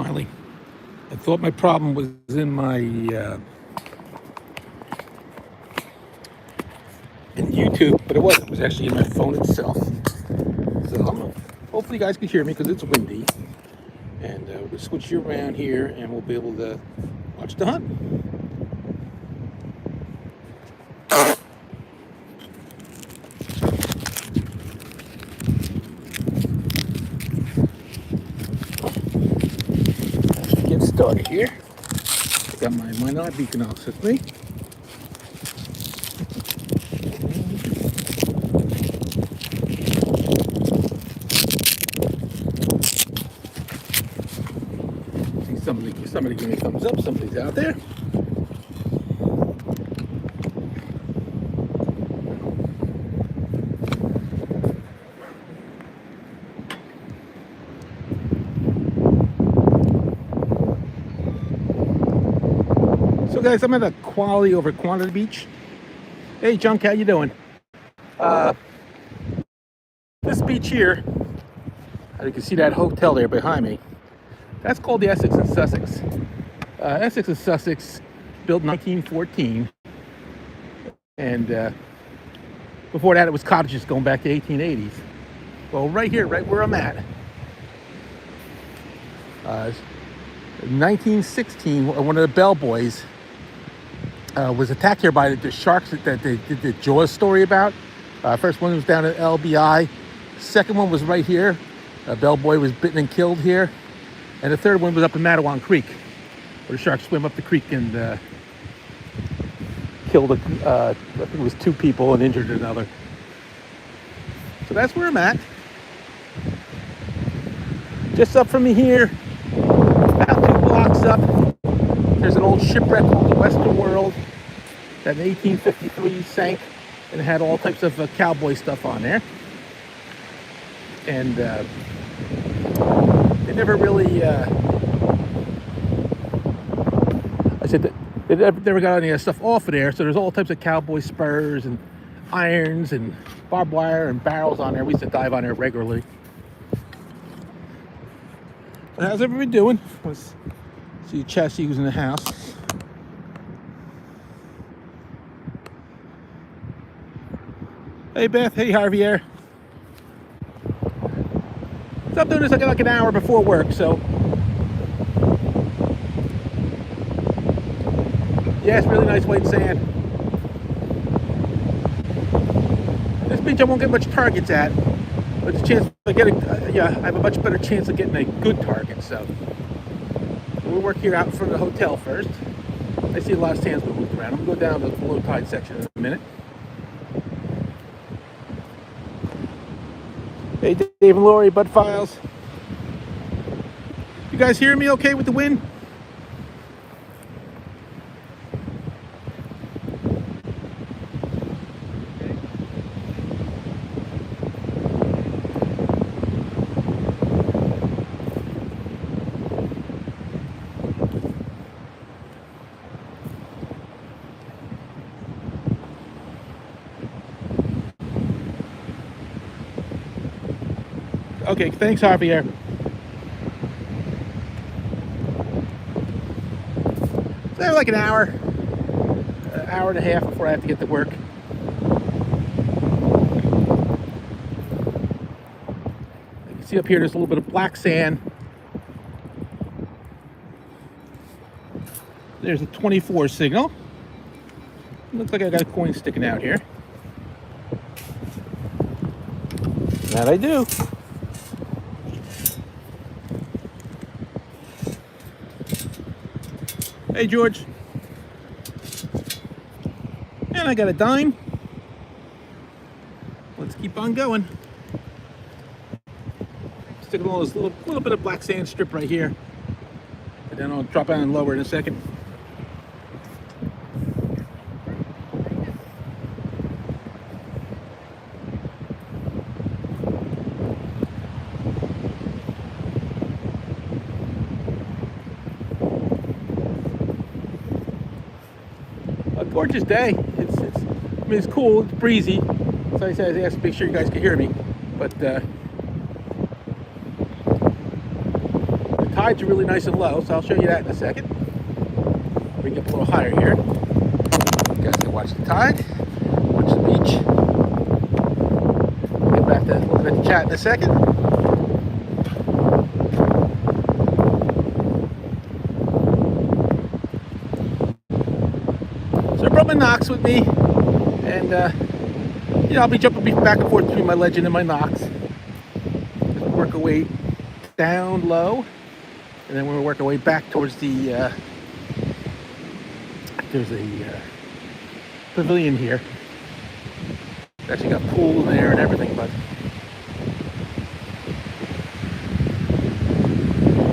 finally. I thought my problem was in my in YouTube, but it wasn't. It was actually in my phone itself. So hopefully you guys can hear me because it's windy. And we'll switch you around here and we'll be able to watch the hunt. Get started here. I got my night beacon off with me. See somebody give me a thumbs up. Somebody's out there. So guys, I'm at a quality over quantity beach. Hey Junk, how you doing? This beach here, you can see that hotel there behind me. That's called the Essex and Sussex. Essex and Sussex, built in 1914. And before that it was cottages going back to 1880s. Well, right here, right where I'm at. In 1916, one of the bellboys was attacked here by the sharks that they did the Jaws story about. First one was down at LBI. Second one was right here. A bellboy was bitten and killed here. And the third one was up in Matawan Creek, where the sharks swim up the creek and killed, I think it was 2 people and injured another. So that's where I'm at. Just up from me here, about 2 blocks up, there's an old shipwreck called the Western World that in 1853 sank and had all types of cowboy stuff on there. And they never really, I said that they never got any of that stuff off of there. So there's all types of cowboy spurs and irons and barbed wire and barrels on there. We used to dive on there regularly. So how's everybody doing? Let's see Chassis was in the house. Hey Beth, hey Javier. So I'm doing this like an hour before work, so yeah, it's really nice white sand. This beach I won't get much targets at, but the chance of getting, I have a much better chance of getting a good target. So we'll work here out in front of the hotel first. I see a lot of sands moving around. I'm gonna go down to the low tide section in a minute. Hey Dave and Lori, Bud Files. You guys hearing me okay with the wind? Okay, thanks, Javier. So I have like an hour and a half before I have to get to work. You can see up here, there's a little bit of black sand. There's a 24 signal. Looks like I got a coin sticking out here. That I do. Hey George. And I got a dime. Let's keep on going. Stick a little bit of black sand strip right here. And then I'll drop down and lower in a second. Gorgeous day. I mean, it's cool. It's breezy. So I said I asked to make sure you guys could hear me. But the tides are really nice and low, so I'll show you that in a second. Bring it up a little higher here. You guys can watch the tide, watch the beach. Get back to looking at the chat in a second. So I brought my Knox with me, and I'll be jumping back and forth between my Legend and my Knox. Work our way down low, and then we'll work our way back towards the there's a pavilion here. It's actually got pool in there and everything, but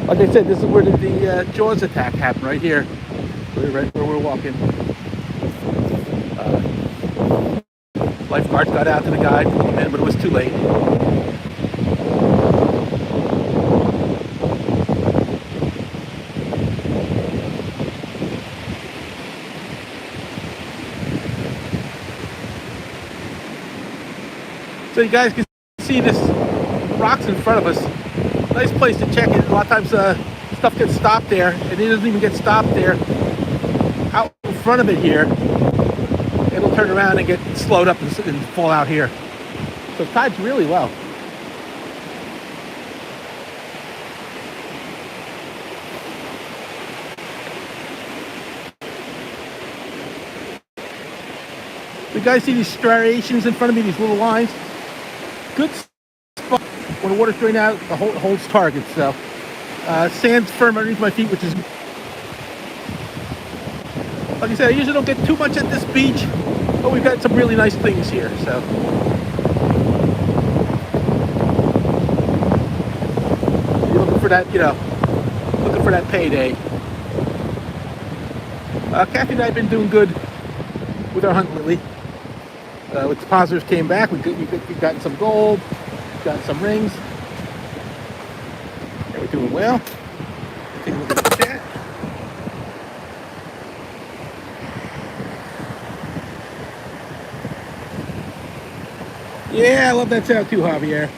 like I said, this is where the Jaws attack happened, right here, right where we're walking. Lifeguards got out to the guy, but it was too late. So you guys can see this rocks in front of us. Nice place to check it. A lot of times stuff gets stopped there, and it doesn't even get stopped there. Out in front of it here, it'll turn around and get slowed up and fall out here. So the tide's really low. You guys see these striations in front of me, these little lines? Good spot when the water's draining out, the holds targets. So sand's firm underneath my feet, which is, like I said, I usually don't get too much at this beach, but we've got some really nice things here. So you're looking for that, looking for that payday. Kathy and I have been doing good with our hunt lately. With depositors came back, we got some gold, got some rings. And we're doing well. Take a look at the chat. Yeah, I love that sound too, Javier.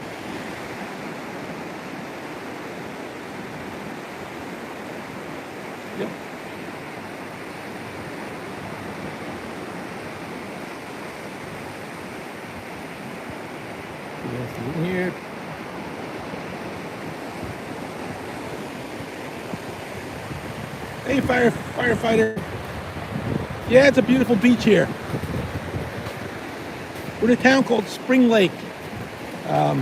Yep. In here. Hey, firefighter. Yeah, it's a beautiful beach here. We're in a town called Spring Lake. A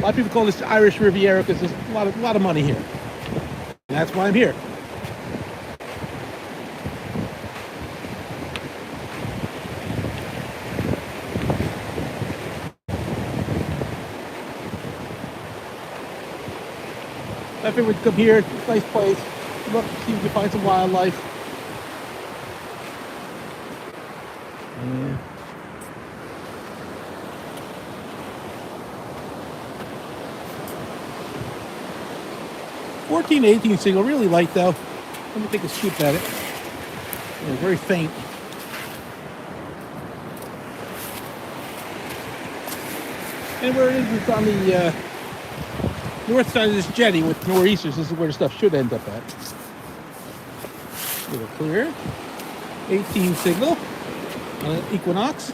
lot of people call this Irish Riviera because there's a lot of money here. And that's why I'm here. I figured we'd come here. It's a nice place. Look, see if we can find some wildlife. Yeah. $14 to $18 single, really light though. Let me take a scoop at it. Yeah, very faint. And where it is, it's on the north side of this jetty with nor'easters. This is where the stuff should end up at. A little clear. 18 signal on an Equinox.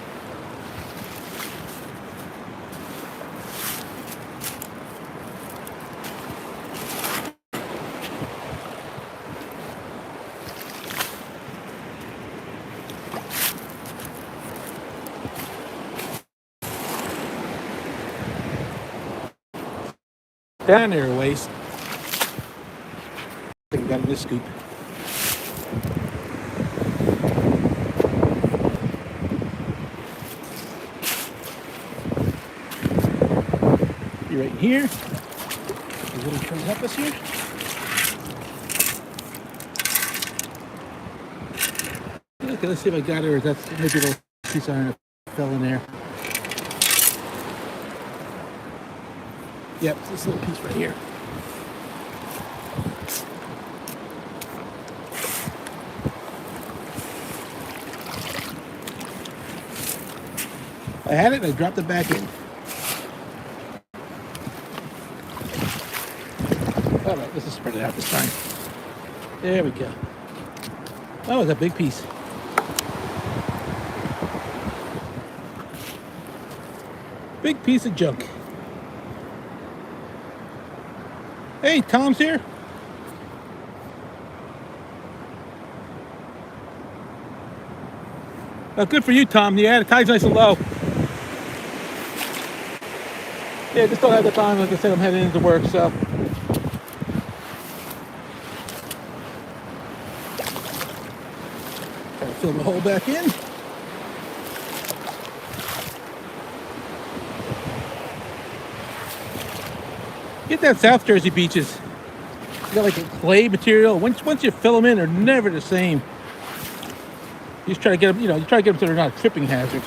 Down there a ways. I think I got this scoop. Be right here. Is it trying to help us here? Okay, let's see if I got it, or that's maybe a little piece of iron that fell in there. Yep, this little piece right here. I had it and I dropped it back in. All right, let's just spread it out this time. There we go. Oh, it's a big piece. Big piece of junk. Hey, Tom's here. Oh, good for you, Tom. Yeah, the tide's nice and low. Yeah, just don't have the time. Like I said, I'm heading into work, so. Gotta fill the hole back in. Get that South Jersey beaches. You got like a clay material. Once you fill them in, they're never the same. You just try to get them, you try to get them so they're not a tripping hazard.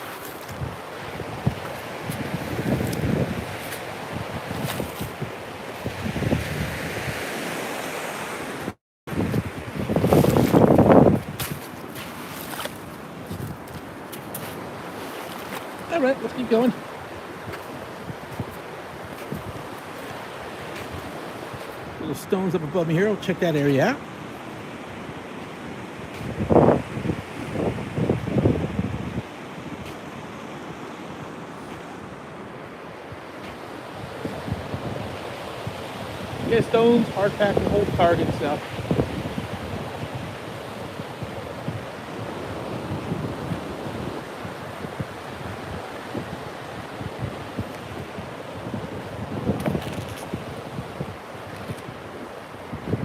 All right, let's keep going. Little stones up above me here. I'll check that area out. Yeah, stones, hard pack, and hold target stuff.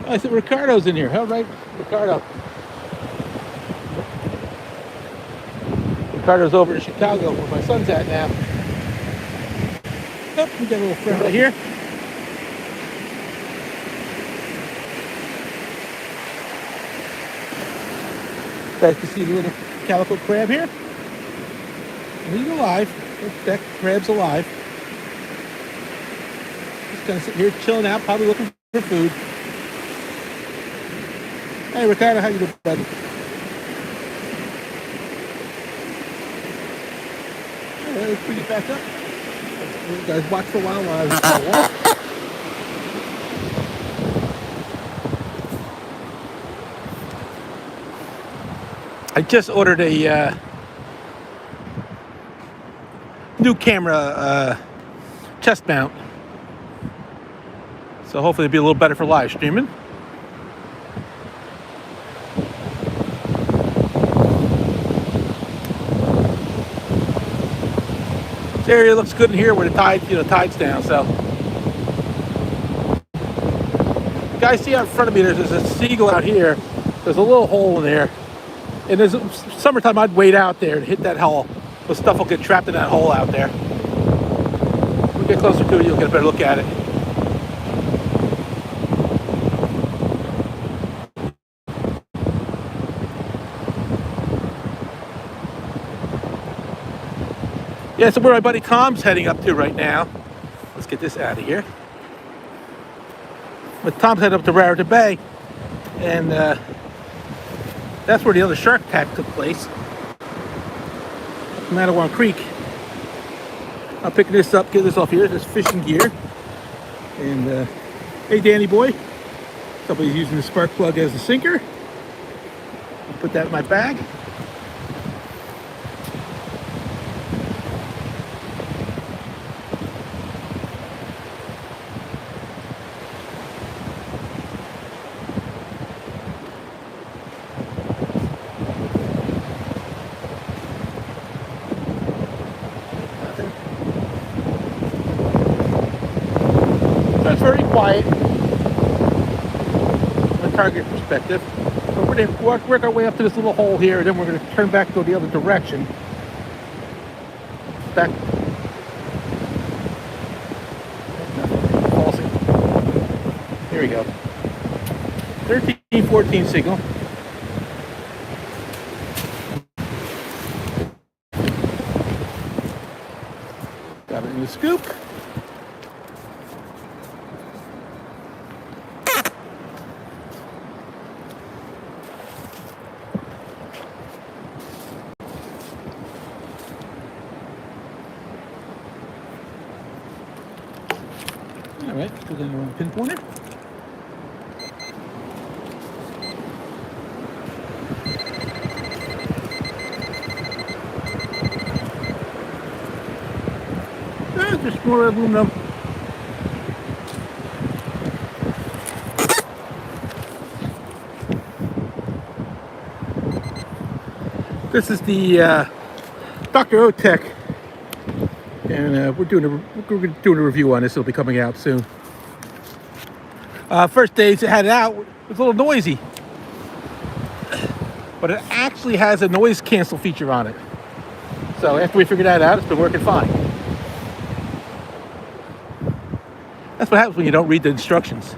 I said Ricardo's in here. All right, Ricardo. Ricardo's over in Chicago, where my son's at now. Oh, we got a little friend right here. Nice to see the little calico crab here. And he's alive. That crab's alive. Just kind of sitting here chilling out, probably looking for food. Hey, Ricardo, how you doing, buddy? All right, let's bring it back up. You guys watch for a while I walk. I just ordered a new camera chest mount. So hopefully it'll be a little better for live streaming. This area looks good in here where the tide's down, so. You guys see out in front of me, there's a seagull out here. There's a little hole in there. And there's summertime, I'd wait out there and hit that hole. The stuff will get trapped in that hole out there. When we get closer to it, you'll get a better look at it. Yeah, so where my buddy Tom's heading up to right now. Let's get this out of here. But Tom's heading up to Raritan Bay. And that's where the other shark attack took place. Mattawan Creek. I'm picking this up, get this off here, this fishing gear. And hey, Danny boy. Somebody's using the spark plug as a sinker. I'll put that in my bag. It's very quiet from a target perspective. So we're going to work our way up to this little hole here, and then we're going to turn back to go the other direction. Back. Here we go. 13, 14 signal. Got it in the scoop. All right, put it in the pinpointer. just more aluminum. This is the Dr. Otech, and we're doing a review on this. It'll be coming out soon. First days it had it out, it was a little noisy, but it actually has a noise cancel feature on it. So after we figured that out, it's been working fine. That's what happens when you don't read the instructions.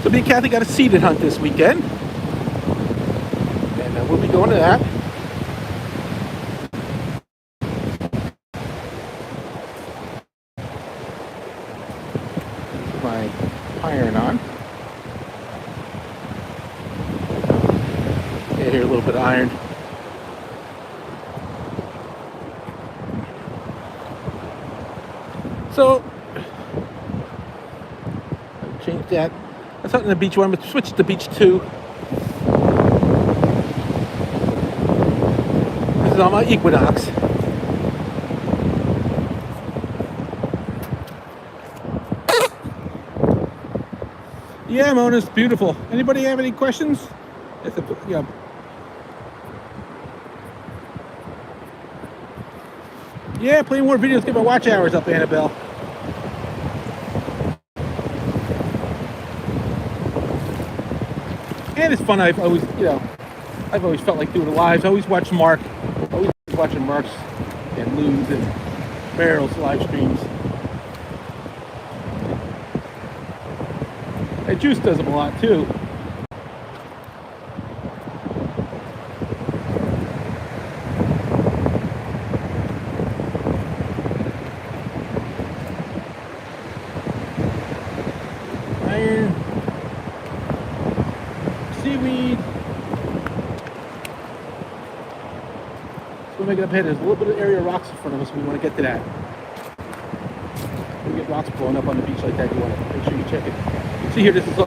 So me and Kathy got a seeded hunt this weekend, and we'll be going to that. Put my iron on. Yeah, here a little bit of iron. So change that. That's out in the beach one, but switch to beach 2. This is on my Equinox. Yeah, Mona's beautiful. Anybody have any questions? Yeah. Yeah, plenty more videos. Get my watch hours up, Annabelle. And it's fun. I've always felt like doing lives. I always watch Mark. Always watching Mark's and Lou's and Meryl's live streams. And Juice does them a lot too. Iron, seaweed. So we'll make it up ahead. There's a little bit of area of rocks in front of us. We want to get to that. When you get rocks blowing up on the beach like that, you want to make sure you check it. See here, this is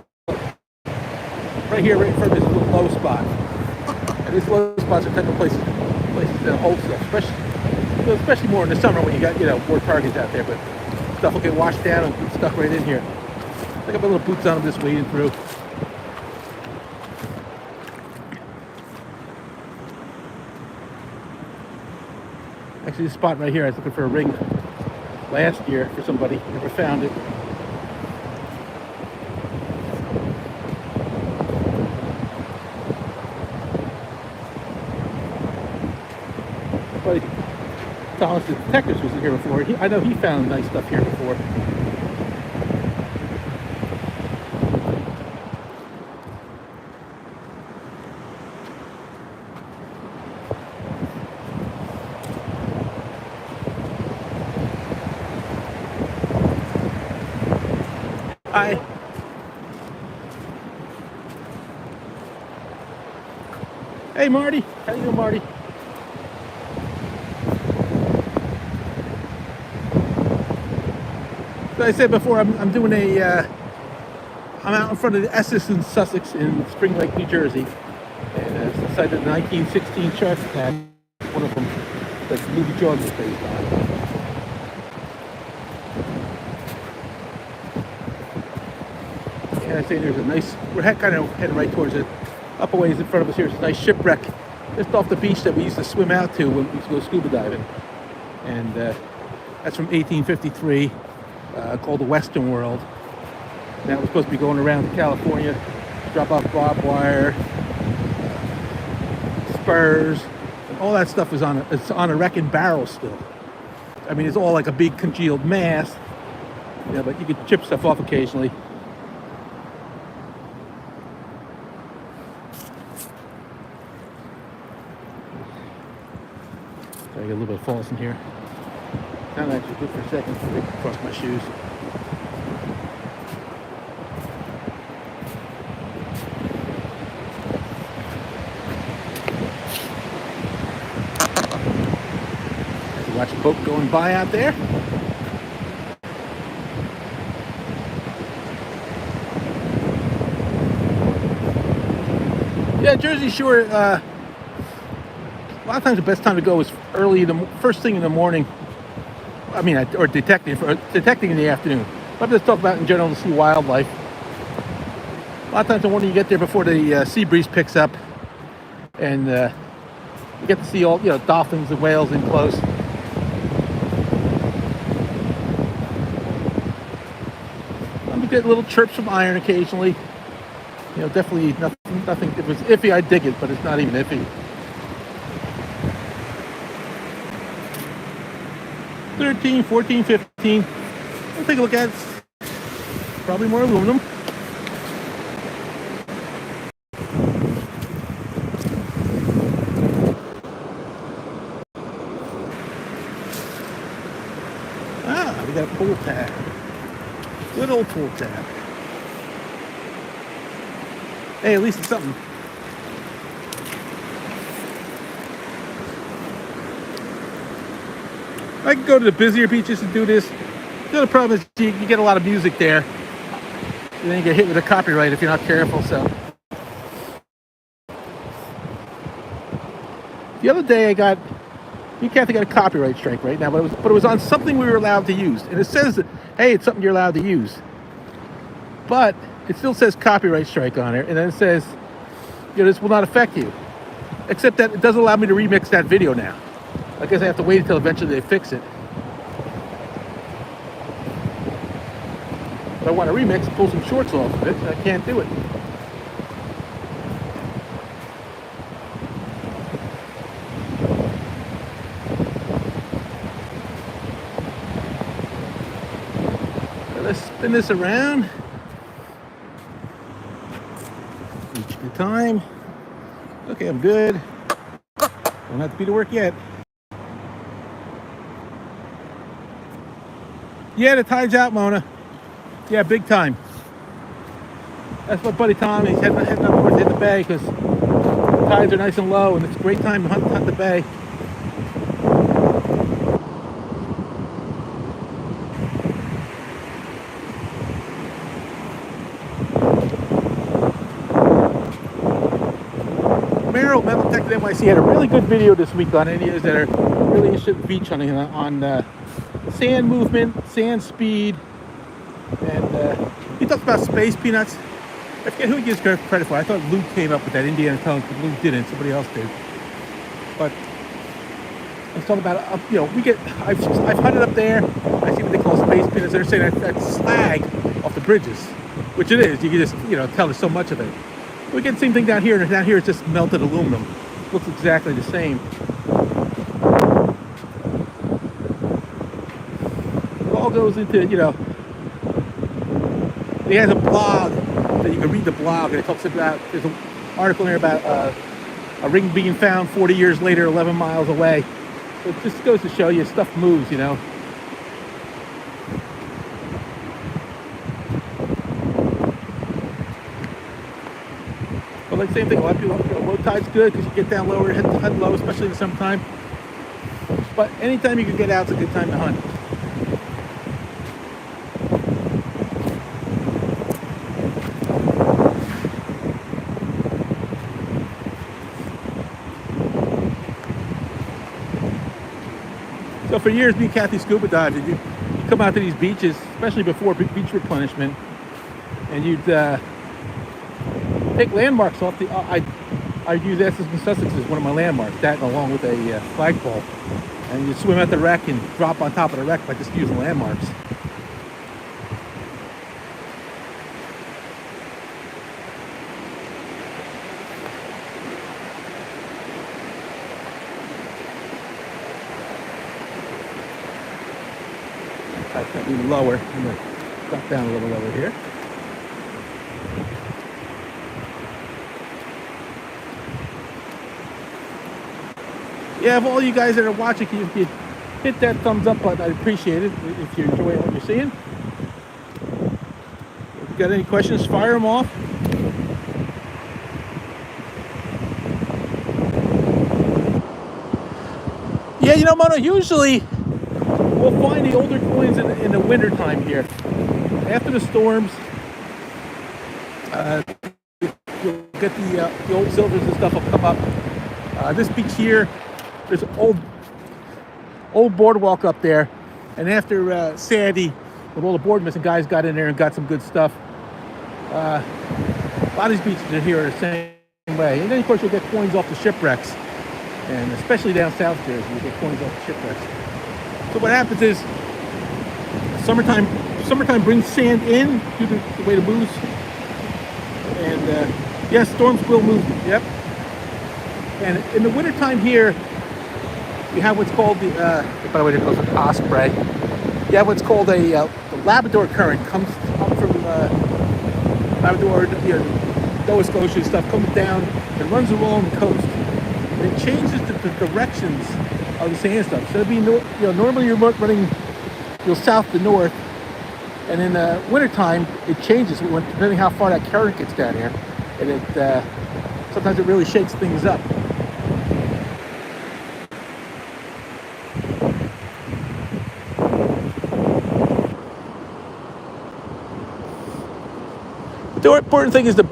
right here, right in front of this little low spot. And these low spots are type of places that hold stuff, especially more in the summer when you got more targets out there. But stuff will get washed down and get stuck right in here. I got my little boots on, I'm just wading through. Actually, this spot right here, I was looking for a ring last year for somebody. Never found it. Buddy Thomas the detective was here before. I know he found nice stuff here before. Hi. Hey, Marty. How you doing, Marty? So I said before, I'm doing I'm out in front of the Essex and Sussex in Spring Lake, New Jersey. And it's the site of the 1916 shark attack. One of them that the movie Jaws was based on. And I say there's a nice, we're kind of heading right towards it. Up a ways in front of us here is a nice shipwreck just off the beach that we used to swim out to when we used to go scuba diving. And that's from 1853, called the Western World. And that was supposed to be going around to California, drop off barbed wire, spurs, and all that stuff is it's on a wrecking barrel still. I mean, it's all like a big congealed mass, but you could chip stuff off occasionally. I get a little bit of falls in here. I'm actually good for a second to cross my shoes. Watch a boat going by out there. Yeah, Jersey Shore. A lot of times the best time to go is early in the first thing in the morning. I mean, or detecting in the afternoon. But let's talk about in general to see wildlife. A lot of times in the morning you get there before the sea breeze picks up, and you get to see all dolphins and whales in close. You get little chirps from iron occasionally. Definitely nothing. If it was iffy, I'd dig it, but it's not even iffy. 13, 14, 15. We'll take a look at it. Probably more aluminum. We got a pull tab. Good old pull tab. Hey, at least it's something. I can go to the busier beaches and do this. The other problem is you get a lot of music there. And then you get hit with a copyright if you're not careful. So the other day you can't get a copyright strike right now, but it was on something we were allowed to use. And it says that, hey, it's something you're allowed to use. But it still says copyright strike on it. And then it says, this will not affect you. Except that it doesn't allow me to remix that video now. I guess I have to wait until eventually they fix it. But I want to remix, pull some shorts off of it, and I can't do it. So let's spin this around. Each at a time. Okay, I'm good. Don't have to be to work yet. Yeah, the tide's out, Mona. Yeah, big time. That's my buddy Tom. He's heading up north to hit the bay because the tides are nice and low, and it's a great time to hunt the bay. Merrill, Metal Detective NYC, had a really good video this week on any of that are really interested in beach hunting on sand movement, sand speed, and he talked about space peanuts. I forget who he gives credit for. I thought Luke came up with that Indiana Tones, but Luke didn't. Somebody else did. But let's talk about I've hunted up there. I see what they call space peanuts. They're saying that's slag off the bridges, which it is. You can just tell there's so much of it. We get the same thing down here, and down here it's just melted aluminum. Looks exactly the same. It all goes into, he has a blog that you can read the blog, and it talks about, there's an article here about a ring being found 40 years later, 11 miles away. So it just goes to show you stuff moves, But like same thing, a lot of people, low tide's good because you get down lower, head low, especially in the summertime. But anytime you can get out, it's a good time to hunt. So for years, me and Kathy scuba dived. You come out to these beaches, especially before beach replenishment, and you'd take landmarks off the. I'd use Essex and Sussex as one of my landmarks. That, along with a flagpole, and you swim at the wreck and drop on top of the wreck by just using landmarks. That's going to be lower. I'm going to drop down a little lower here. Yeah, if all you guys that are watching, if you hit that thumbs up button, I'd appreciate it if you're enjoying what you're seeing. If you got any questions, fire them off. Yeah, Mono, usually we'll find the older coins in the winter time here. After the storms, you'll get the old silvers and stuff will come up. This beach here, there's an old boardwalk up there, and after Sandy, with all the board missing, guys got in there and got some good stuff. A lot of these beaches are here are the same way, and then of course you'll get coins off the shipwrecks, and especially down South Jersey, you get coins off the shipwrecks. So what happens is, summertime brings sand in due to the way the moves, and yes, storms will move. Yep. And in the wintertime here, you have what's called the, by the way, it goes with osprey. You have what's called the Labrador current, comes up from Labrador, Nova Scotia and stuff, comes down and runs along the coast. And it changes the directions of the sand stuff. So it'll be, normally you're running south to north, and in the wintertime it changes depending how far that current gets down here, and it sometimes it really shakes things up. But the important thing is to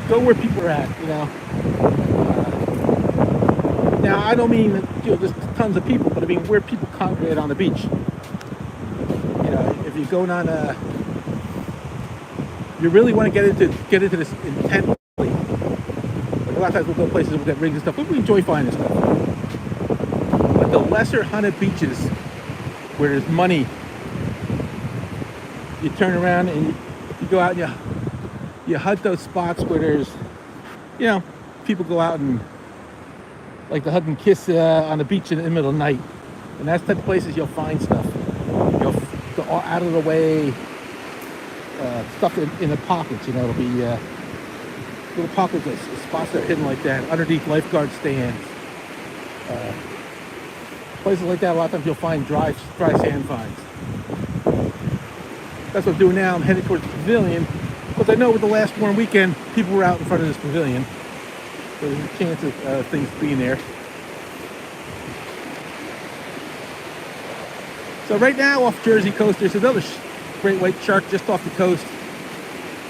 go where people are at. Now I don't mean that there's tons of people, but I mean where people congregate on the beach. If you're going on you really want to get into this intently. Like a lot of times we'll go places with rigs and stuff, but we enjoy finding stuff. But the lesser hunted beaches where there's money, you turn around and you go out and you hunt those spots where there's, people go out and like to hug and kiss on the beach in the middle of the night, and that's the type of places you'll find stuff. You'll go out of the way stuff in the pockets. It'll be little pockets of spots that are hidden like that, underneath lifeguard stands, places like that. A lot of times you'll find dry sand finds. That's what I'm doing now. I'm headed towards the pavilion because I know with the last warm weekend, people were out in front of this pavilion. So there's a chance of things being there. So right now off Jersey coast, there's another great white shark just off the coast.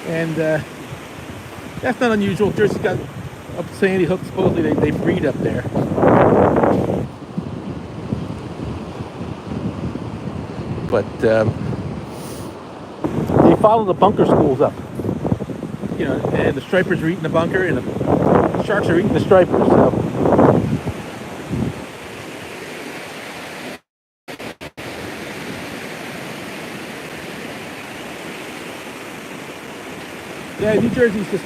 And that's not unusual. Jersey's got up Sandy Hook. Supposedly they breed up there. But they follow the bunker schools up. And the stripers are eating the bunker, and the sharks are eating the stripers. So. Yeah, New Jersey's just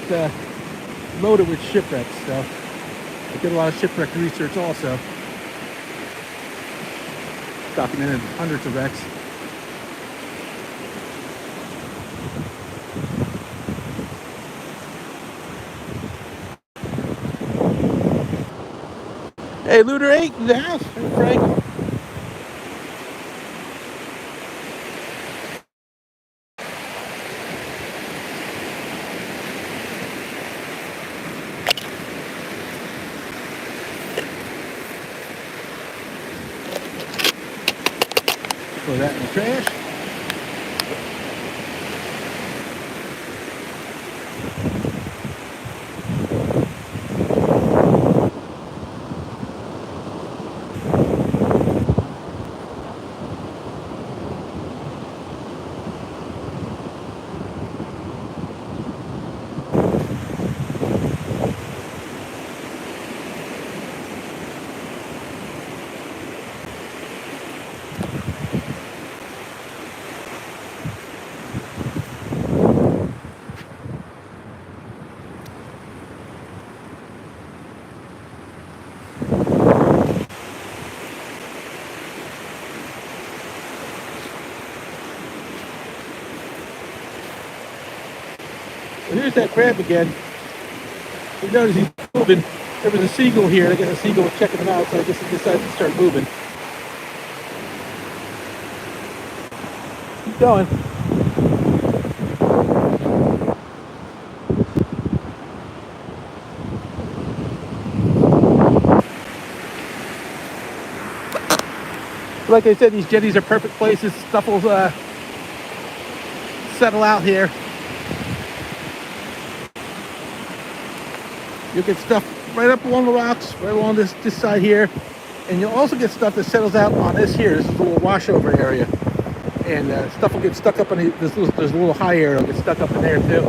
loaded with shipwrecks, so I did a lot of shipwreck research also. Documented hundreds of wrecks. Hey, Looter 8 in the house. Hey, Frank. Throw that in the trash. Well, here's that crab again. You notice he's moving. There was a seagull here. I guess a seagull was checking him out, so I guess he decided to start moving. Keep going. Like I said, these jetties are perfect places. Stuff will settle out here. You'll get stuff right up along the rocks, right along this side here. And you'll also get stuff that settles out on this here. This is a little washover area. And stuff will get stuck up in there's a little high area. It'll get stuck up in there too.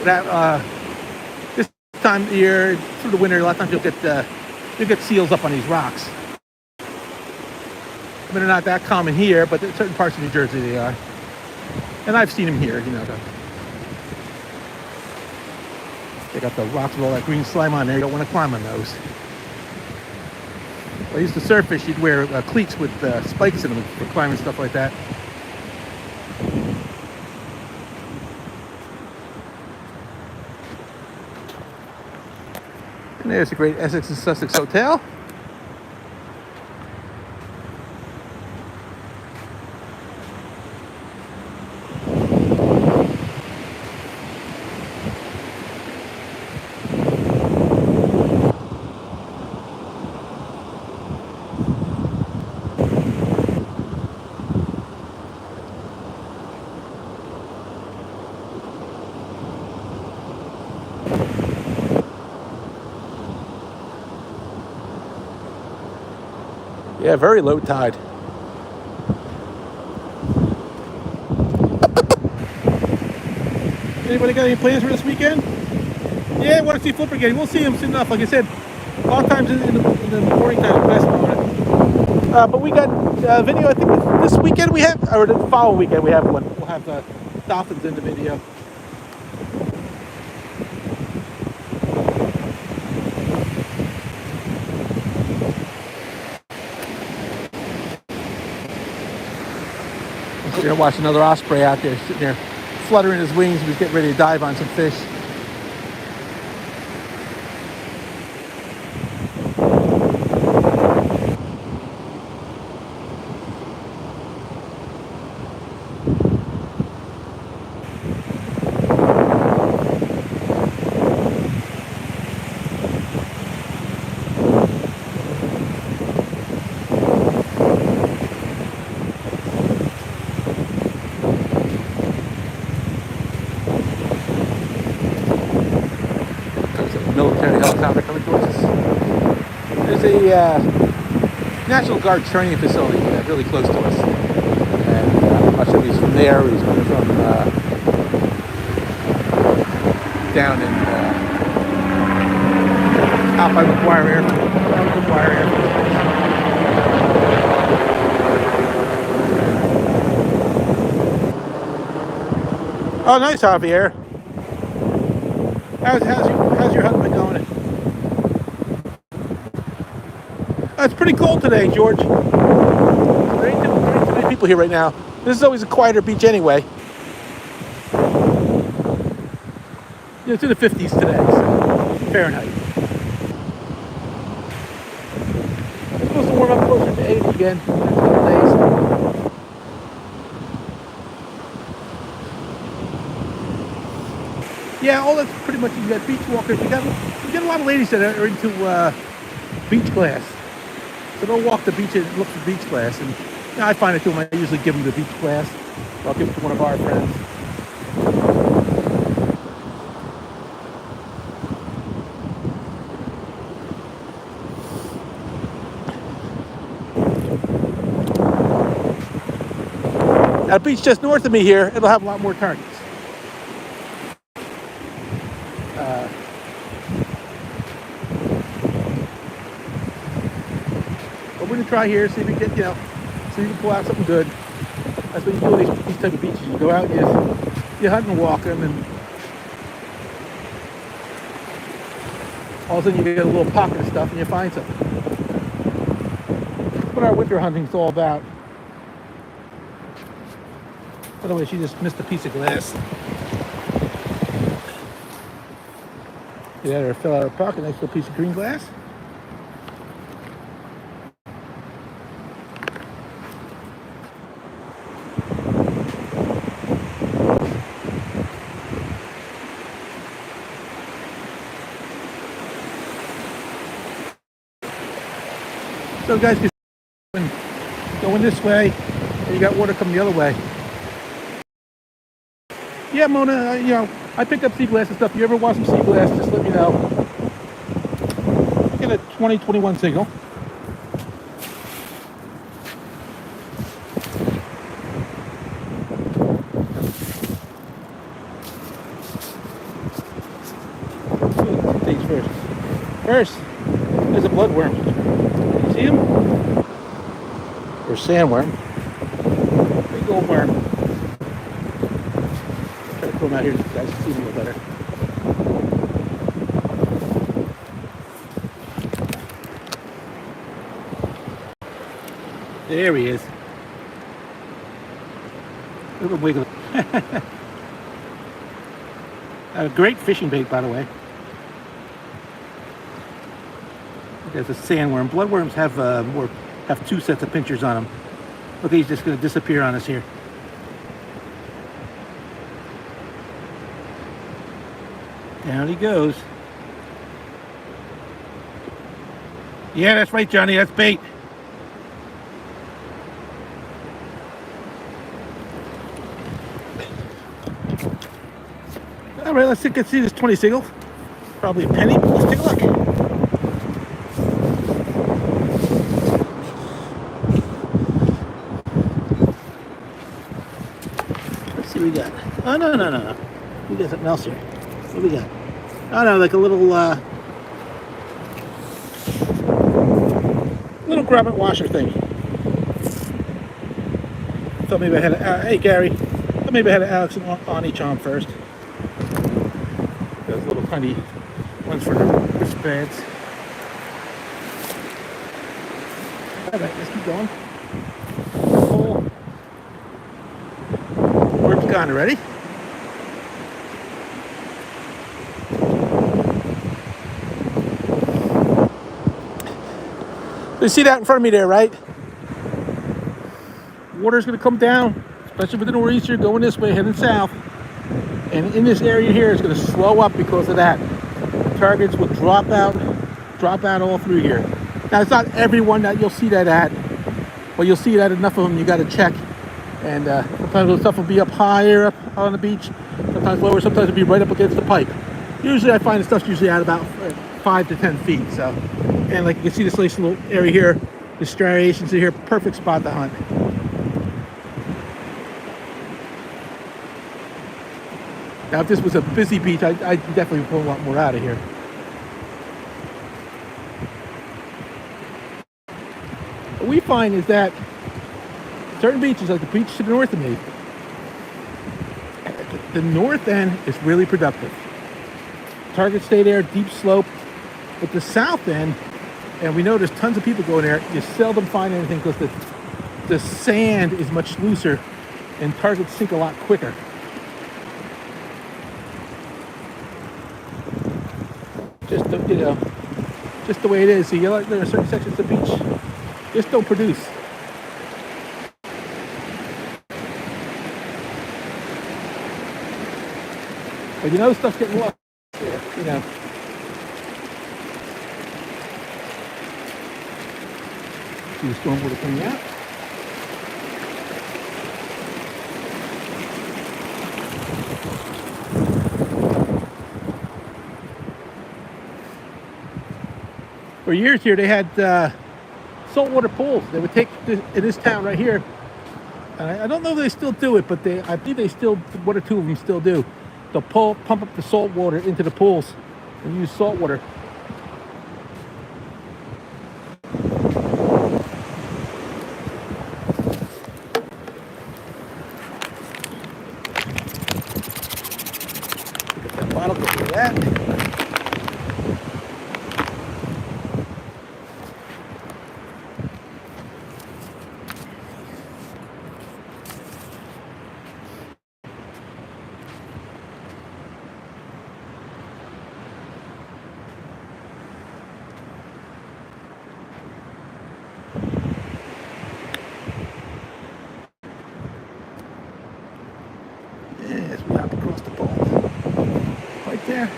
That this time of year, through the winter, a lot of times you'll get seals up on these rocks. I mean, they're not that common here, but in certain parts of New Jersey they are. And I've seen them here, you know. They got the rocks with all that green slime on there. You don't want to climb on those. When I used to surf fish, you'd wear cleats with spikes in them for climbing, stuff like that. And there's a great Essex and Sussex hotel. Yeah, very low tide. Anybody got any plans for this weekend? Yeah, I want to see Flipper again. We'll see him soon enough. Like I said, a lot of times in the morning time, the best moment. But we got video. I think this weekend we have, or the following weekend we have one. We'll have dolphins in the video. We're gonna watch another osprey out there sitting there, fluttering his wings. He's getting ready to dive on some fish. Military helicopter coming towards us. There's a National Guard training facility really close to us. And I'm not sure if he's from there or he's coming from down in out by McGuire Air Force. Oh, nice, Javier. How's your husband going? It's pretty cold today, George. There ain't too many people here right now. This is always a quieter beach anyway. Yeah, it's in the 50s today, so Fahrenheit. It's supposed to warm up closer to 80 again in the next couple days. Yeah, all that's pretty much, you got beach walkers. You got a lot of ladies that are into beach class. So they'll walk the beach and look for beach class. And you know, I find it to them, I usually give them the beach class. I'll give it to one of our friends. At a beach just north of me here, it'll have a lot more targets. But we're gonna try here, see if we can get, see if we can pull out something good. That's what you do with these type of beaches. You go out, you hunt and walk them, and all of a sudden you get a little pocket of stuff and you find something. That's what our winter hunting's all about. By the way, she just missed a piece of glass. You had her fill out her pocket next to a piece of green glass. So guys, go going this way, and you got water coming the other way. Yeah, Mona, I pick up sea glass and stuff. If you ever want some sea glass, just let me know. Get a 2021 signal. Two things first. First, there's a bloodworm. You see him? Or sandworm. Big old worm. Try to pull him out here so you guys can see him a little better. There he is. Look at him wiggle. A great fishing bait, by the way. There's a sandworm. Bloodworms have two sets of pinchers on them. Look, he's just going to disappear on us here. Down he goes. Yeah, that's right, Johnny. That's bait. All right, let's see this 20 signal. Probably a penny, but let's take a look. Let's see what we got. Oh, no. We got something else here. What do we got? Oh, no, like a little grommet washer thing. Thought maybe I had hey, Gary. Thought maybe I had an Alex on each arm first. Those little tiny ones for the wristbands. All right, let's keep going. Oh. Worm's gone already. You see that in front of me there, right? Water's going to come down, especially with the nor'easter going this way, heading south. And in this area here, it's going to slow up because of that. Targets will drop out all through here. Now, it's not everyone that you'll see that at, but you'll see that enough of them you got to check. And sometimes the stuff will be up higher up on the beach, sometimes lower, sometimes it'll be right up against the pipe. Usually I find the stuff's usually at about 5 to 10 feet. So, and like you can see this nice little area here, the striations are here, perfect spot to hunt. Now, if this was a busy beach, I'd definitely pull a lot more out of here. What we find is that certain beaches, like the beach to the north of me, the north end is really productive. Targets stay there, deep slope. But the south end, and we know there's tons of people going there, you seldom find anything because the sand is much looser and targets sink a lot quicker. Just the way it is. So there are certain sections of the beach just don't produce. But stuff's getting lost. See the storm water coming out. For years here, they had saltwater pools. They would take in this town right here, and I don't know if they still do it, but I believe they still, one or two of them still do. They'll pump up the salt water into the pools and use salt water. Pick up that bottle, go through that. Yes, we hop across the pole. Right there.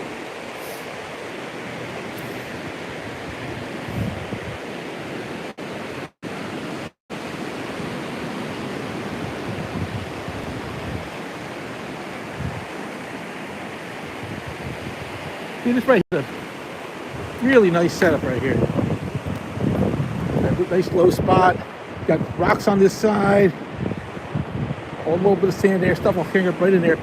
See, this right here, really nice setup right here. Nice low spot. Got rocks on this side. A little bit of sand there. Stuff will hang up right in there.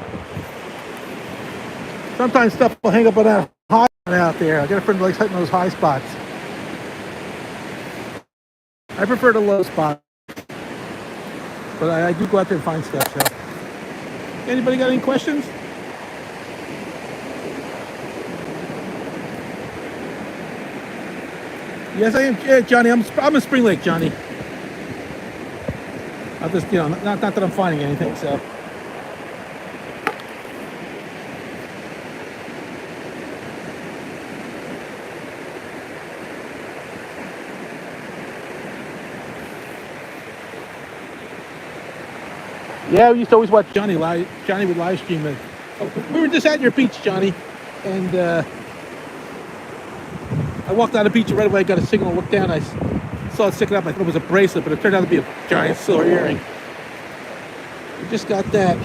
Sometimes stuff will hang up on that high one out there. I got a friend who likes hitting those high spots. I prefer the low spot, but I do go out there and find stuff. So, anybody got any questions? Yes, I am. Yeah, Johnny, I'm in Spring Lake, Johnny. I'll just, not that I'm finding anything. So. Yeah, we used to always watch Johnny live. Johnny would live stream it. We were just at your beach, Johnny, and I walked on the beach and right away. I got a signal. Looked down. I saw it sticking up. I thought it was a bracelet, but it turned out to be a giant silver earring. We just got that.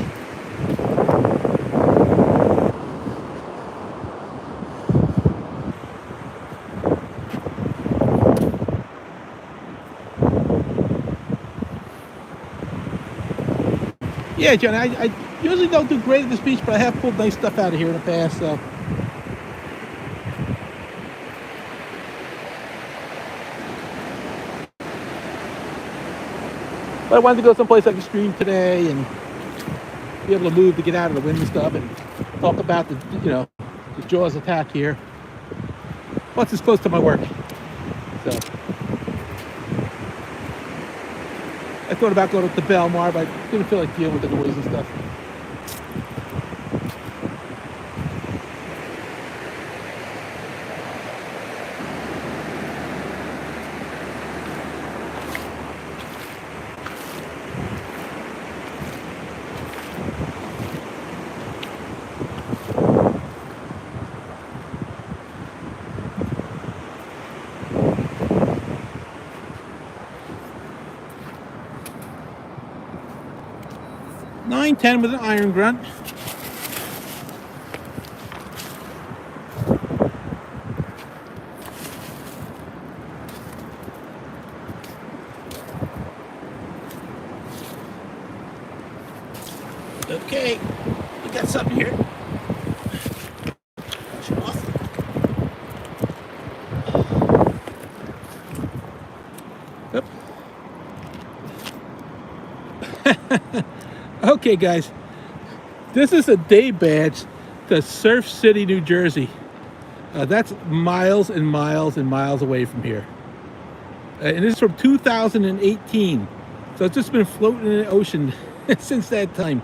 Yeah, Johnny, I usually don't do great at this beach, but I have pulled nice stuff out of here in the past, so. But I wanted to go someplace I could stream today and be able to move to get out of the wind and stuff and talk about the Jaws attack here. Plus, it's close to my work, so. I thought about going up to Belmar, but I didn't feel like dealing with the noise and stuff. .910 with an iron grunt. Okay, we got something here. Yep. Okay, guys, this is a day badge to Surf City, New Jersey. That's miles and miles and miles away from here. And this is from 2018. So it's just been floating in the ocean since that time.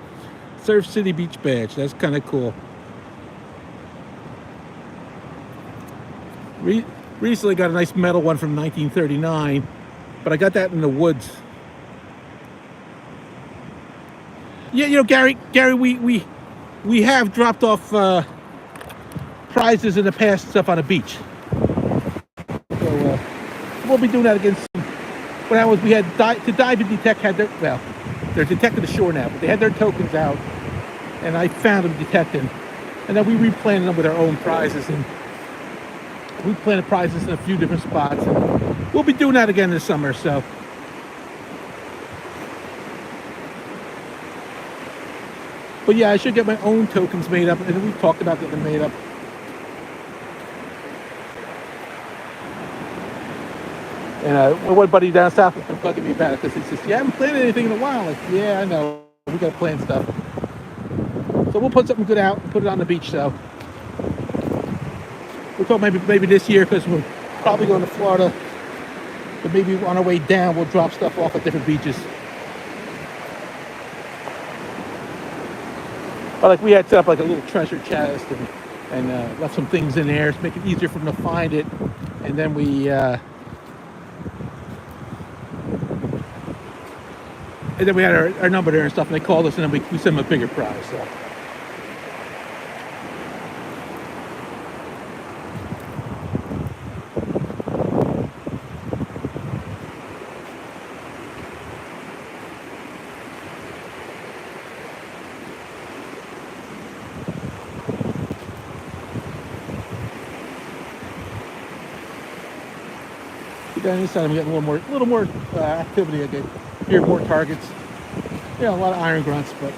Surf City Beach badge. That's kind of cool. Recently got a nice metal one from 1939, but I got that in the woods. Yeah, Gary, we have dropped off prizes in the past stuff on a beach. So we'll be doing that again soon. When we had to dive and detect they're detecting the shore now, but they had their tokens out, and I found them detecting, and then we replanted them with our own prizes, and we planted prizes in a few different spots, and we'll be doing that again this summer. So. But yeah, I should get my own tokens made up, and we've talked about getting them made up. And one buddy down south was bugging me about it because he says, "You haven't planned anything in a while." Like, yeah, I know. We got to plan stuff. So we'll put something good out and put it on the beach. So we'll talk maybe this year because we're probably going to Florida. But maybe on our way down, we'll drop stuff off at different beaches. But like we had set up like a little treasure chest and left some things in there to make it easier for them to find it. And then we had our number there and stuff, and they called us, and then we sent them a bigger prize. So. Down this side, I'm getting a little more activity. I get hear more targets. Yeah, a lot of iron grunts, but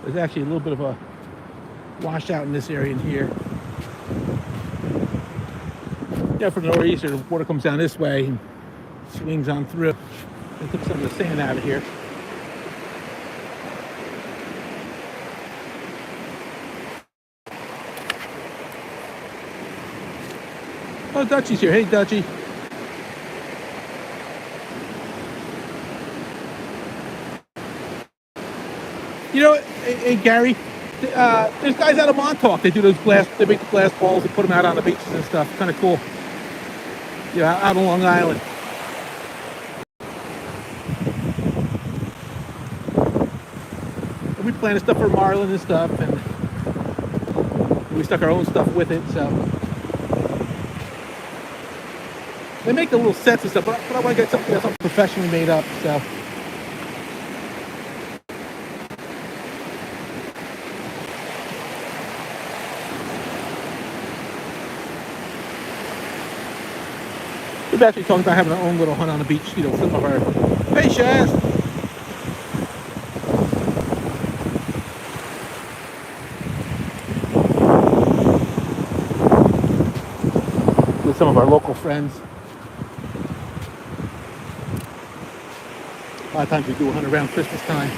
there's actually a little bit of a washout in this area in here. Yeah, from the northeast, the water comes down this way and swings on through. I took some of the sand out of here. Oh, Dutchie's here. Hey, Dutchie. You know, hey Gary, there's guys out of Montauk. They do they make the glass balls and put them out on the beaches and stuff. Kind of cool. Yeah, out on Long Island. And we planted stuff for marlin and stuff, and we stuck our own stuff with it. So they make the little sets and stuff, but I want to get something professionally made up. So. We've actually talked about having our own little hunt on the beach, you know, some of our... Hey, Shaz! With some of our local friends. A lot of times we do a hunt around Christmas time.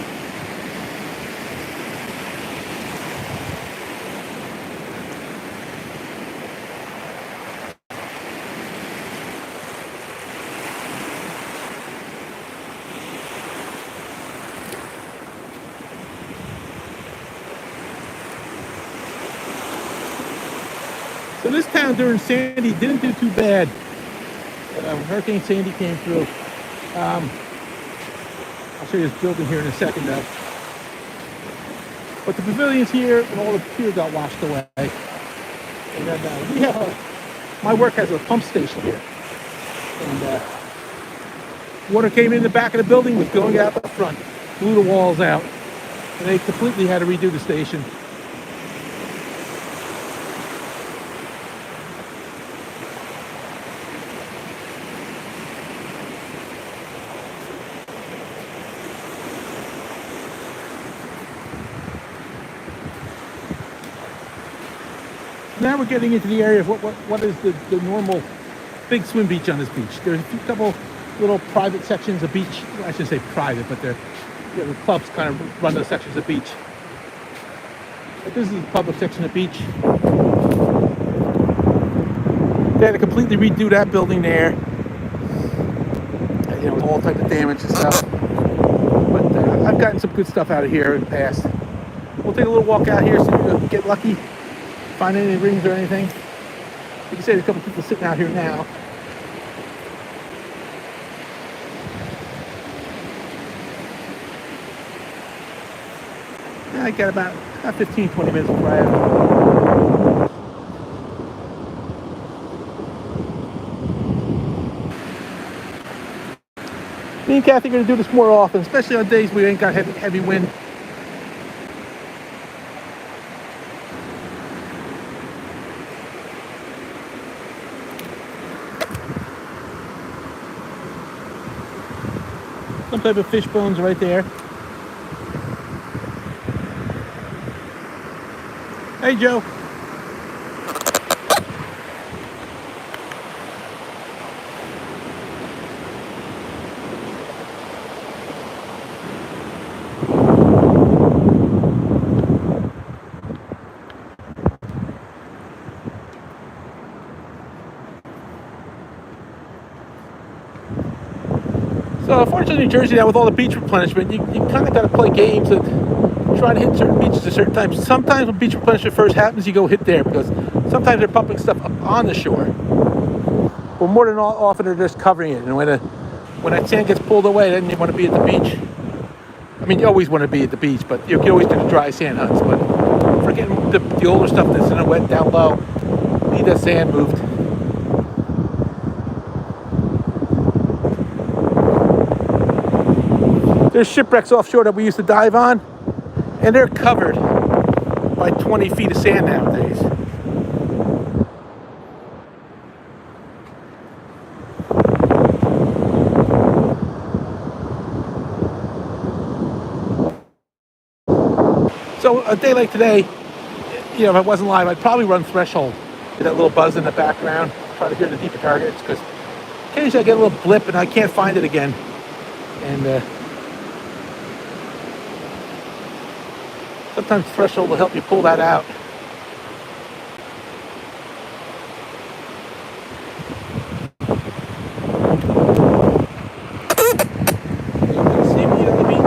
So this town during Sandy didn't do too bad. Hurricane Sandy came through. I'll show you this building here in a second though. But the pavilions here and all the pier got washed away. And then we have my work has a pump station here. And water came in the back of the building, was going out the front, blew the walls out. And they completely had to redo the station. Now we're getting into the area of what is the normal big swim beach on this beach. There's a couple little private sections of beach. Well, I shouldn't say private, but the clubs kind of run those sections of beach. But this is the public section of beach. They had to completely redo that building there. You know, with all types of damage and stuff. But I've gotten some good stuff out of here in the past. We'll take a little walk out here, see if we get lucky. Find any rings or anything. You can see there's a couple people sitting out here now. I got about 15, 20 minutes before I have. Me and Kathy are going to do this more often, especially on days we ain't got heavy wind. Some type of fish bones right there. Hey, Joe. So unfortunately, New Jersey now with all the beach replenishment, you kind of got to play games and try to hit certain beaches at certain times. Sometimes when beach replenishment first happens, you go hit there because sometimes they're pumping stuff up on the shore. But more than often, they're just covering it. And when that sand gets pulled away, then you want to be at the beach. I mean, you always want to be at the beach, but you can always do the dry sand hunts. But for getting the older stuff that's in the wet down low, need that sand moved. There's shipwrecks offshore that we used to dive on. And they're covered by 20 feet of sand nowadays. So a day like today, if I wasn't live, I'd probably run Threshold. Get that little buzz in the background, try to hear the deeper targets, because occasionally I get a little blip and I can't find it again. And sometimes Threshold will help you pull that out. You can see me on the beach.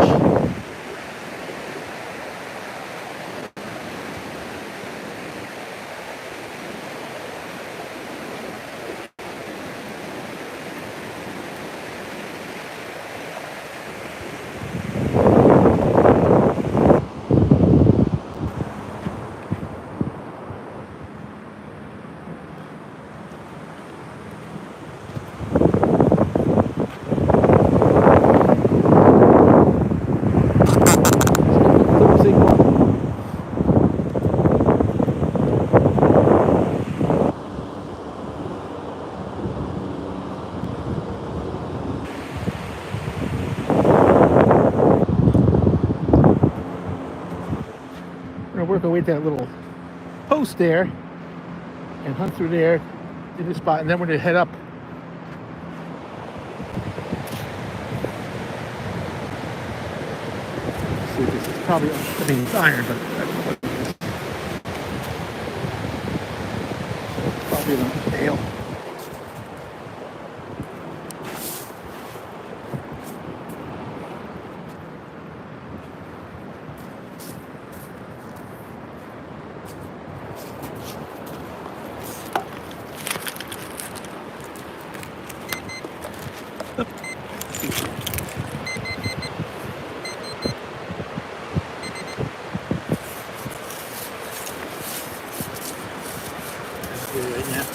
We're gonna work our way to that little post there and hunt through there to the spot, and then we're gonna head up. See, this is probably, it's iron, but probably a nail. Right now.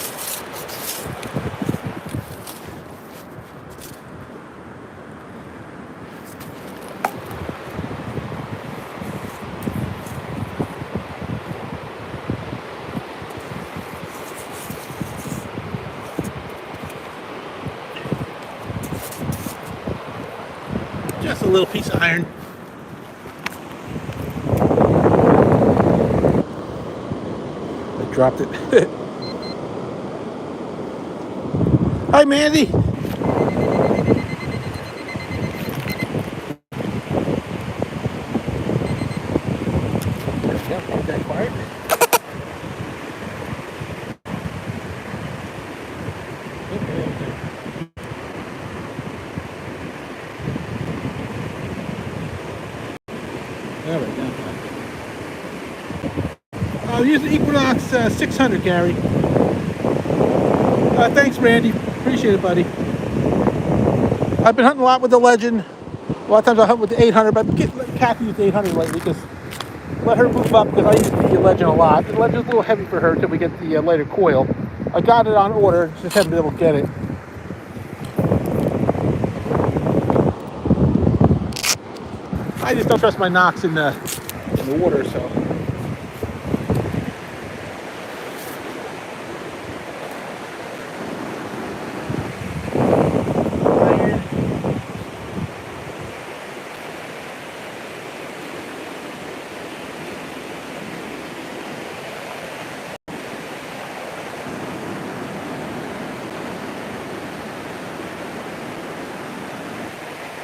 Just a little piece of iron. I dropped it. Hi, Mandy. Get that quiet. All right, down. I'll use the Equinox 600, Gary. Thanks, Randy. Appreciate it, buddy. I've been hunting a lot with the Legend. A lot of times I hunt with the 800, but Kathy used the 800 lately because let her move up because I use the Legend a lot. The Legend's a little heavy for her until we get the lighter coil. I got it on order, just haven't been able to get it. I just don't trust my Nox in the water, so.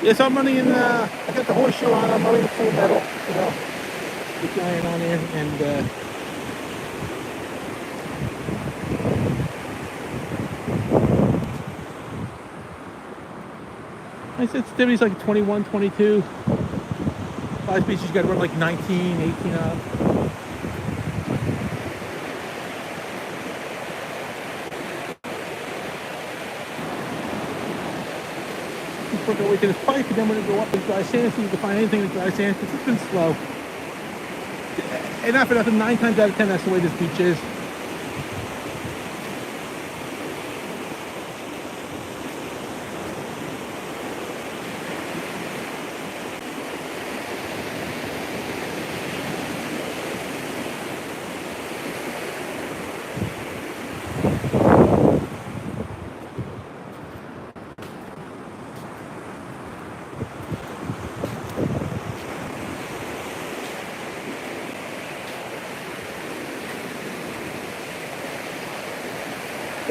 Yes, I'm running in, I got the horseshoe on, I'm running the full metal, with the iron on there, and my sensitivity's like 21, 22. 5 species, you gotta run like 19, 18 up. Work our way to this pipe, and then we're gonna go up in dry sand, see if we can find anything in dry sand, because it's been slow. And not for nothing, 9 times out of 10, that's the way this beach is.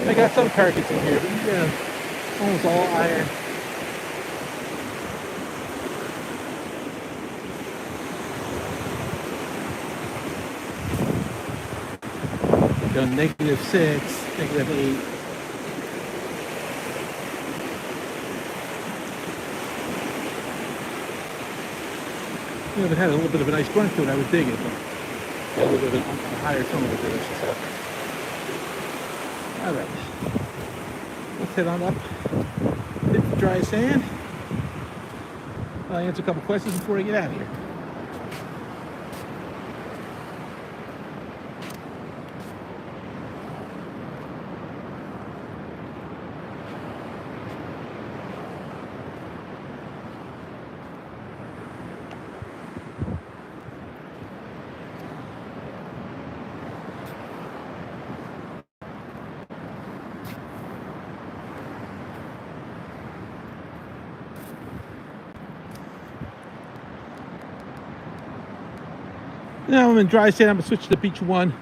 I got some carcass in here, but yeah, almost all iron. Done -6, -8. You know, if it had a little bit of a nice grunt to it, I would dig it. But a little bit of a higher tone of it, so. All right, let's head on up, hit the dry sand. I'll answer a couple questions before I get out of here. Now I'm in dry sand. I'm gonna switch to beach 1.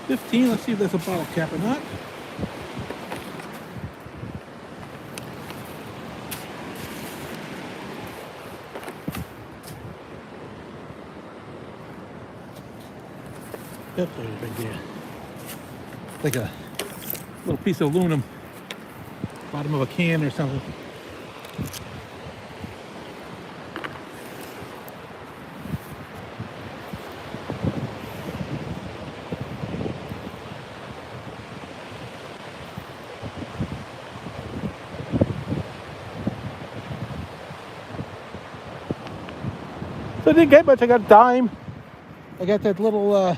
Let's see if there's a bottle cap or not. Yep, there's right there. Like a little piece of aluminum, bottom of a can or something. So I didn't get much. I got a dime. I got that little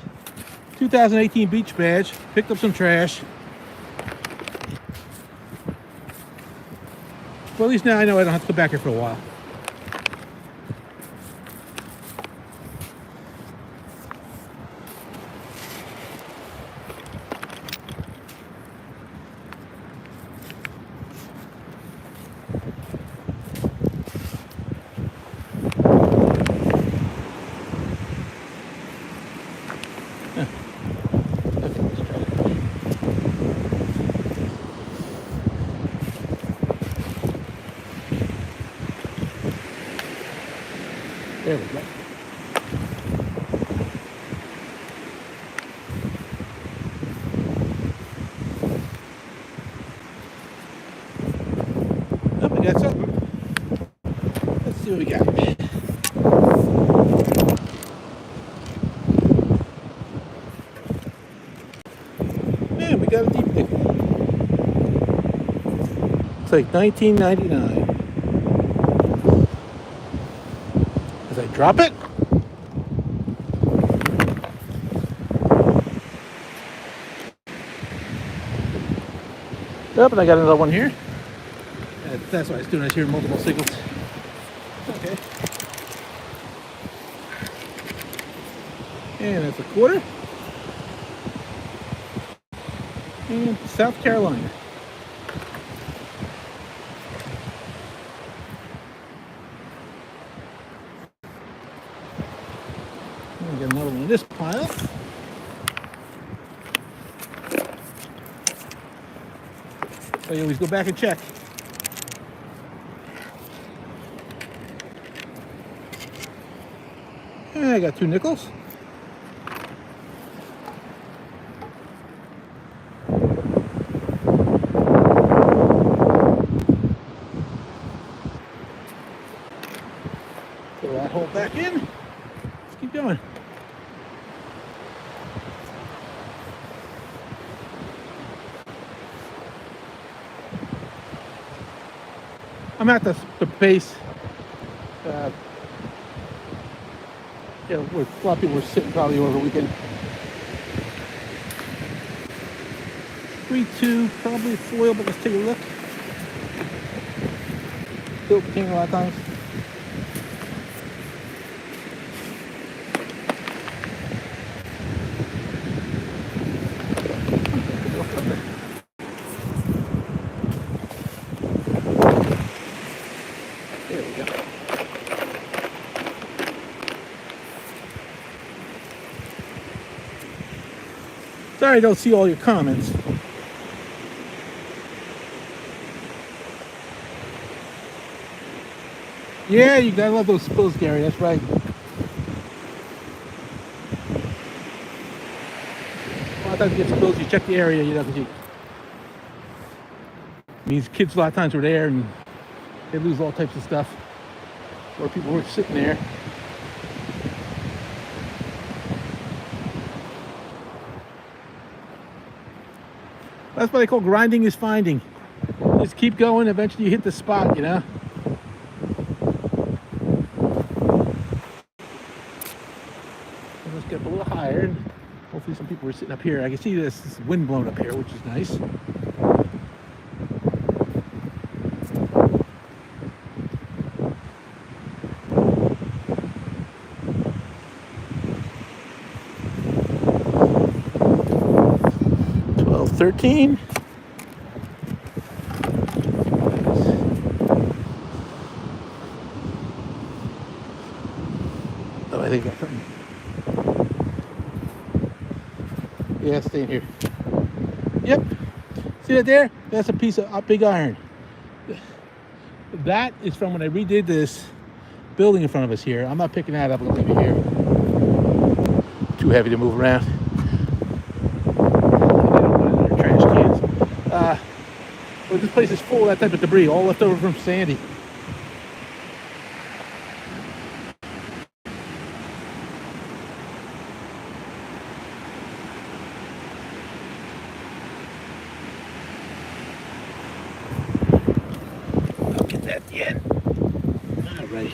2018 beach badge. Picked up some trash. Well, at least now I know I don't have to come back here for a while. There we go. Oh, we got something. Let's see what we got. Man, we got a deep nickel. It's like $19.99. As I drop it. Oh, and I got another one here. That's what I was doing. I was hearing multiple signals. Okay. And that's a quarter. And South Carolina. And get another one in this pile. So you always go back and check. And I got 2 nickels. Throw that hole back in. Let's keep going. I'm at the base. Yeah, where a lot of people were sitting probably over the weekend. 3-2, probably foil, but let's take a look. Still container a lot of times. Sorry I don't see all your comments. Yeah, you gotta love those spills, Gary. That's right. A lot of times you get spills, you check the area, you know, because these kids a lot of times were there and they lose all types of stuff. Or people were sitting there. That's what they call grinding is finding. Just keep going, eventually you hit the spot, you know? Let's get up a little higher. And hopefully some people are sitting up here. I can see this wind blowing up here, which is nice. Well, 13. Oh, I think I got something. Yeah, staying here. Yep. See that there? That's a piece of big iron. That is from when I redid this building in front of us here. I'm not picking that up. I'm going to leave it here. Too heavy to move around. Trash cans. Well, this place is full of that type of debris, all left over from Sandy. I'll get that at the end. All right.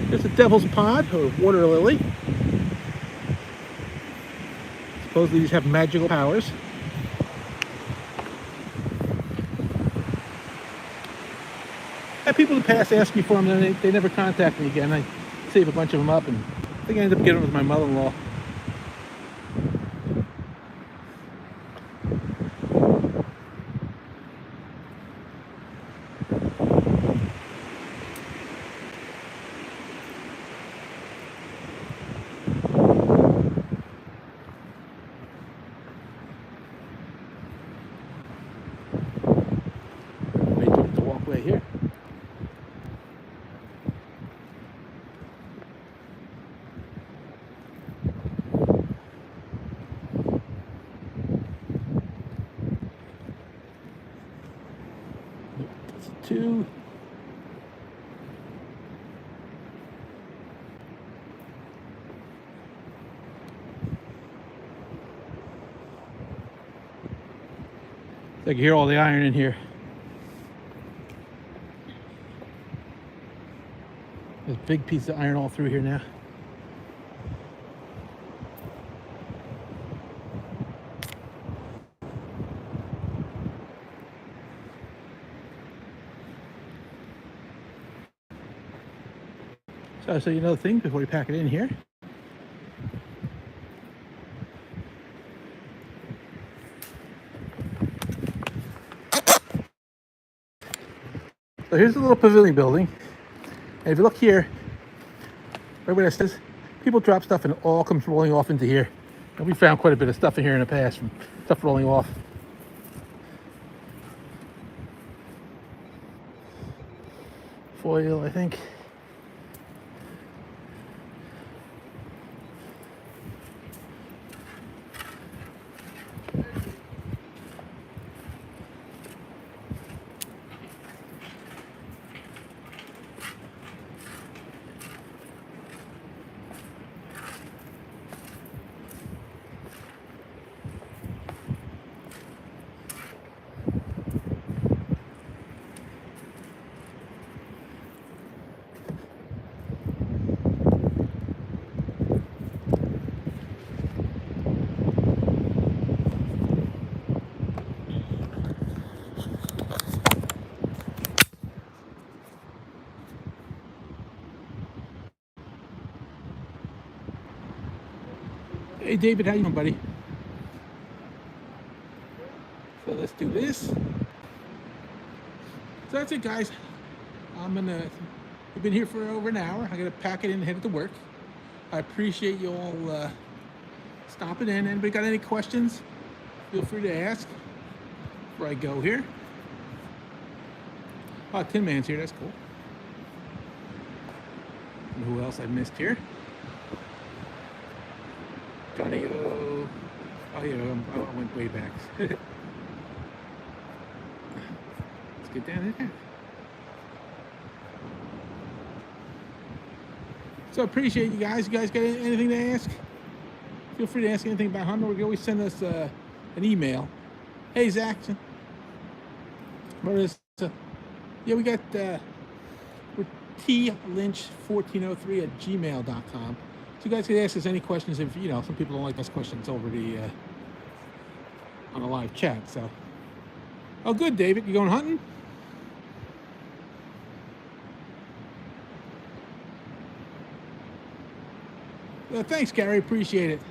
There's a devil's pod or water lily. Supposedly these have magical powers. I had people in the past ask me for them, and they never contact me again. I save a bunch of them up, and I think I ended up getting them with my mother-in-law. They took the walkway here. That's a 2. I can hear all the iron in here. There's a big piece of iron all through here now. So I'll show you another thing before we pack it in here. So here's a little pavilion building. And if you look here, right where it says, people drop stuff and it all comes rolling off into here. And we found quite a bit of stuff in here in the past from stuff rolling off. Foil, I think. Hey David, how you doing, buddy? So let's do this. So that's it, guys. We've been here for over an hour. I gotta pack it in and head to work. I appreciate you all stopping in. Anybody got any questions? Feel free to ask before I go here. Oh, Tin Man's here. That's cool. And who else I missed here? Johnny O. Oh yeah, I went way back. Let's get down in there. So appreciate you guys. You guys got anything to ask? Feel free to ask anything about hunting. You can always send us an email. Hey Zach, what is? Yeah, we got we're tlynch1403 @gmail.com. So you guys can ask us any questions if some people don't like us questions over the on a live chat. So, oh, good, David. You going hunting? Thanks, Gary. Appreciate it.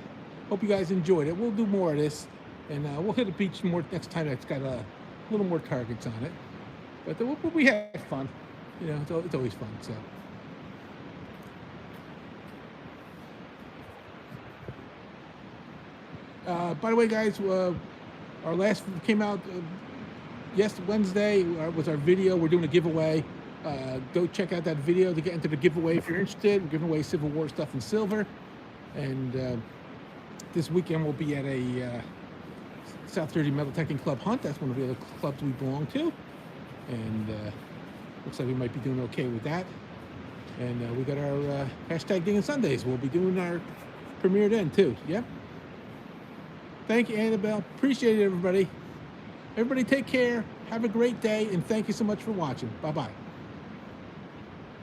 Hope you guys enjoyed it. We'll do more of this, and we'll hit the beach more next time. That's got a little more targets on it. But we had fun. It's always fun. So. By the way, guys, our last came out Wednesday was our video. We're doing a giveaway. Go check out that video to get into the giveaway if you're interested. We're giving away Civil War stuff in silver. And this weekend we'll be at a South Jersey Metal Detecting Club hunt. That's one of the other clubs we belong to. And looks like we might be doing okay with that. And we got our hashtag Dingin' Sundays. We'll be doing our premiere then too. Yep. Thank you, Annabelle. Appreciate it, everybody. Everybody take care. Have a great day. And thank you so much for watching. Bye-bye.